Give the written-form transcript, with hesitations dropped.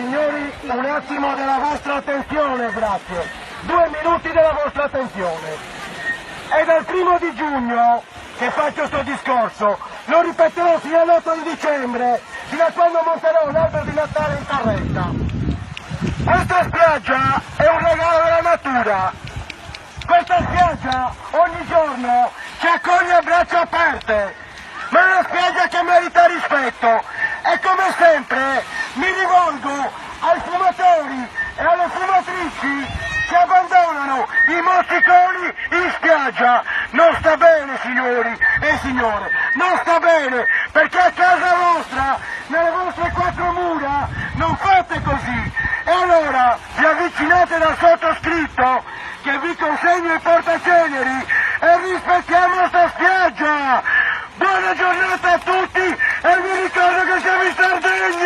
Signori, un attimo della vostra attenzione, grazie. 2 minuti della vostra attenzione. È dal 1° giugno che faccio sto discorso, lo ripeterò fino all'8 di dicembre, fino a quando monterò un albero di Natale in carretta. Questa spiaggia è un regalo della natura. Questa spiaggia ogni giorno ci accoglie a braccia aperte, ma è una spiaggia che merita rispetto. E come sempre mi rivolgo ai fumatori e alle fumatrici che abbandonano i mozziconi in spiaggia. Non sta bene, signori e signore, non sta bene, perché a casa vostra, nelle vostre 4 mura, non fate così. E allora vi avvicinate dal sottoscritto che vi consegno il portaceneri e rispettiamo sta spiaggia. Buona giornata a tutti e vi ricordo che siamo in Sardegna!